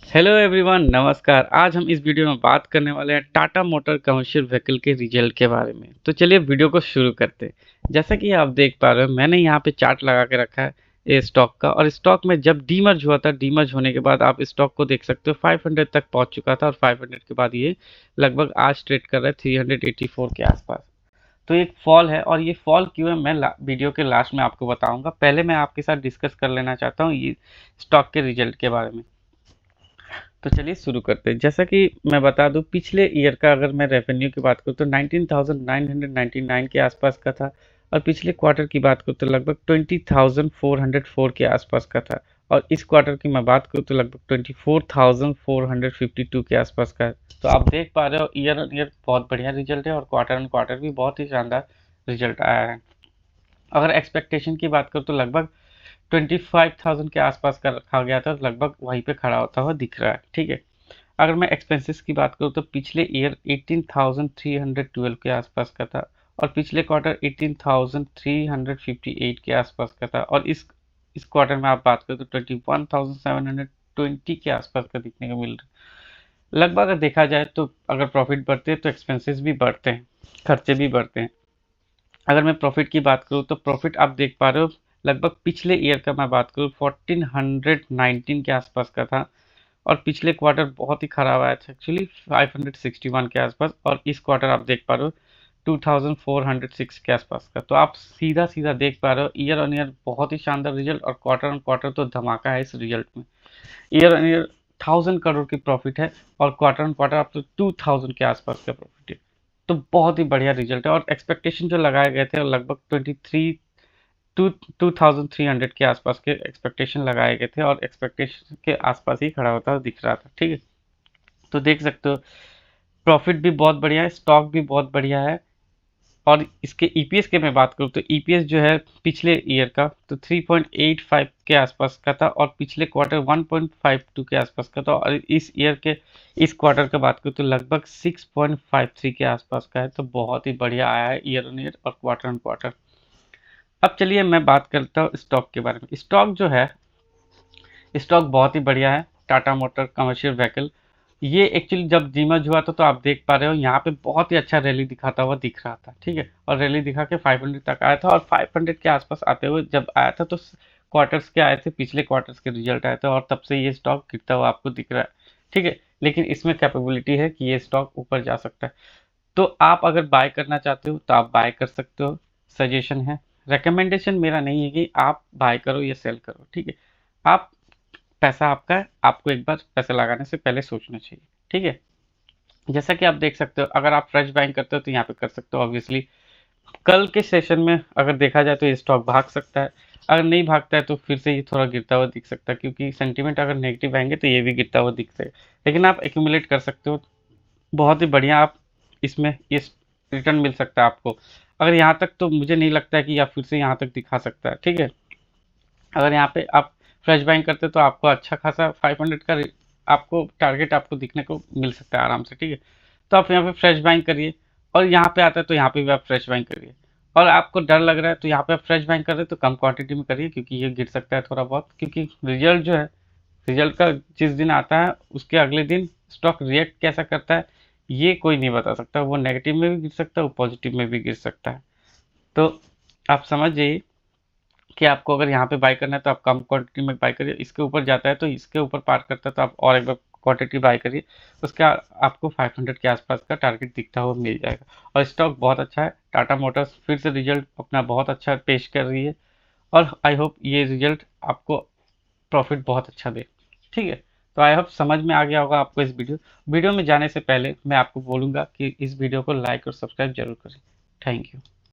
Hello everyone, नमस्कार। आज हम इस वीडियो में बात करने वाले हैं टाटा मोटर कमर्शियल व्हीकल के रिजल्ट के बारे में। तो चलिए वीडियो को शुरू करते हैं। जैसा कि आप देख पा रहे हो, मैंने यहाँ पे चार्ट लगा के रखा है ये स्टॉक का। और स्टॉक में जब डीमर्ज हुआ था, डीमर्ज होने के बाद आप स्टॉक को देख सकते हो 500 तक पहुंच चुका था और 500 के बाद ये लगभग आज ट्रेड कर रहा है 384 के आसपास। तो एक फॉल है, और ये फॉल क्यों है मैं वीडियो के लास्ट में आपको बताऊंगा। पहले मैं आपके साथ डिस्कस कर लेना चाहता हूँ ये स्टॉक के रिजल्ट के बारे में। तो चलिए शुरू करते हैं। जैसा कि मैं बता दूं, पिछले ईयर का अगर मैं रेवेन्यू की बात करूं तो 19,999 के आसपास का था। और पिछले क्वार्टर की बात करूं तो लगभग 20,404 के आसपास का था। और इस क्वार्टर की मैं बात करूं तो लगभग 24,452 के आसपास का है। तो आप देख पा रहे हो ईयर ऑन ईयर बहुत बढ़िया रिजल्ट है, और क्वार्टर ऑन क्वार्टर भी बहुत ही शानदार रिजल्ट आया है। अगर एक्सपेक्टेशन की बात करूं तो लगभग 25,000 के आसपास का रखा गया था, लगभग वहीं पे खड़ा होता हुआ दिख रहा है। ठीक है। अगर मैं एक्सपेंसेस की बात करूँ तो पिछले ईयर 18,312 के आसपास का था, और पिछले क्वार्टर 18,358 के आसपास का था। और इस क्वार्टर में आप बात करें तो 21,720 के आसपास का दिखने को मिल रहा है। लगभग अगर देखा जाए तो अगर प्रॉफिट बढ़ते हैं तो एक्सपेंसेस भी बढ़ते हैं, खर्चे भी बढ़ते हैं। अगर मैं प्रॉफिट की बात करूँ तो प्रॉफिट आप देख पा रहे हो, लगभग पिछले ईयर का मैं बात करूँ 1419 के आसपास का था। और पिछले क्वार्टर बहुत ही खराब आया था एक्चुअली 561 के आसपास। और इस क्वार्टर आप देख पा रहे हो 2406 के आसपास का। तो आप सीधा सीधा देख पा रहे हो ईयर ऑन ईयर बहुत ही शानदार रिजल्ट, और क्वार्टर ऑन क्वार्टर तो धमाका है इस रिजल्ट में। ईयर ऑन ईयर 1000 करोड़ की प्रॉफिट है, और क्वार्टर ऑन क्वार्टर आप तो 2000 के आसपास का प्रॉफिट है। तो बहुत ही बढ़िया रिजल्ट है। और एक्सपेक्टेशन जो लगाए गए थे लगभग 2300 के आसपास के एक्सपेक्टेशन लगाए गए थे, और एक्सपेक्टेशन के आसपास ही खड़ा होता दिख रहा था। ठीक है। तो देख सकते हो प्रॉफिट भी बहुत बढ़िया है, स्टॉक भी बहुत बढ़िया है। और इसके ईपीएस के मैं बात करूँ तो ईपीएस जो है पिछले ईयर का तो 3.85 के आसपास का था, और पिछले क्वार्टर 1.52 के आसपास का था। और इस ईयर के इस क्वार्टर का बात करूँ तो लगभग 6.53 के आसपास का है। तो बहुत ही बढ़िया आया है ईयर ऑन ईयर और क्वार्टर ऑन क्वार्टर। अब चलिए मैं बात करता हूँ स्टॉक के बारे में। स्टॉक जो है, स्टॉक बहुत ही बढ़िया है। टाटा मोटर कमर्शियल व्हीकल, ये एक्चुअली जब डीमर्ज हुआ था तो आप देख पा रहे हो यहाँ पे बहुत ही अच्छा रैली दिखाता हुआ दिख रहा था। ठीक है। और रैली दिखा के 500 तक आया था, और 500 के आसपास आते हुए जब आया था तो क्वार्टर्स के आए थे, पिछले क्वार्टर्स के रिजल्ट आए थे, और तब से ये स्टॉक गिरता हुआ आपको दिख रहा है। ठीक है। लेकिन इसमें कैपेबिलिटी है कि ये स्टॉक ऊपर जा सकता है। तो आप अगर बाय करना चाहते हो तो आप बाय कर सकते हो। सजेशन है, रिकमेंडेशन मेरा नहीं है कि आप बाय करो या सेल करो। ठीक है। आप, पैसा आपका है, आपको एक बार पैसा लगाने से पहले सोचना चाहिए। ठीक है। जैसा कि आप देख सकते हो, अगर आप फ्रेश बाइंग करते हो तो यहाँ पे कर सकते हो। ऑब्वियसली कल के सेशन में अगर देखा जाए तो ये स्टॉक भाग सकता है। अगर नहीं भागता है तो फिर से ये थोड़ा गिरता हुआ दिख सकता है, क्योंकि सेंटीमेंट अगर नेगेटिव आएंगे तो ये भी गिरता हुआ दिख सकता है। लेकिन आप एक्यूमुलेट कर सकते हो, बहुत ही बढ़िया। आप इसमें ये रिटर्न मिल सकता है आपको। अगर यहाँ तक तो मुझे नहीं लगता है कि या फिर से यहाँ तक दिखा सकता है। ठीक है। अगर यहाँ पे आप फ्रेश बाइंग करते तो आपको अच्छा खासा 500 का आपको टारगेट आपको दिखने को मिल सकता है आराम से। ठीक है। तो आप यहाँ पे फ्रेश बाइंग करिए, और यहाँ पे आता है तो यहाँ पे भी आप फ्रेश बाइंग करिए। और आपको डर लग रहा है तो यहाँ पे आप फ्रेश बाइंग कर रहे हैं तो कम क्वांटिटी में करिए, क्योंकि ये गिर सकता है थोड़ा बहुत। क्योंकि रिजल्ट जो है, रिजल्ट का जिस दिन आता है उसके अगले दिन स्टॉक रिएक्ट कैसा करता है ये कोई नहीं बता सकता। वो नेगेटिव में भी गिर सकता है, वो पॉजिटिव में भी गिर सकता है। तो आप समझ जाइए कि आपको अगर यहाँ पे बाय करना है तो आप कम क्वांटिटी में बाय करिए। इसके ऊपर जाता है तो इसके ऊपर पार करता है तो आप और एक बार क्वांटिटी बाय करिए। उसका आपको 500 के आसपास का टारगेट दिखता हुआ मिल जाएगा। और स्टॉक बहुत अच्छा है। टाटा मोटर्स फिर से रिजल्ट अपना बहुत अच्छा पेश कर रही है, और आई होप ये रिजल्ट आपको प्रॉफिट बहुत अच्छा दे। ठीक है। तो आई होप समझ में आ गया होगा आपको। इस वीडियो में जाने से पहले मैं आपको बोलूँगा कि इस वीडियो को लाइक और सब्सक्राइब जरूर करें। Thank you.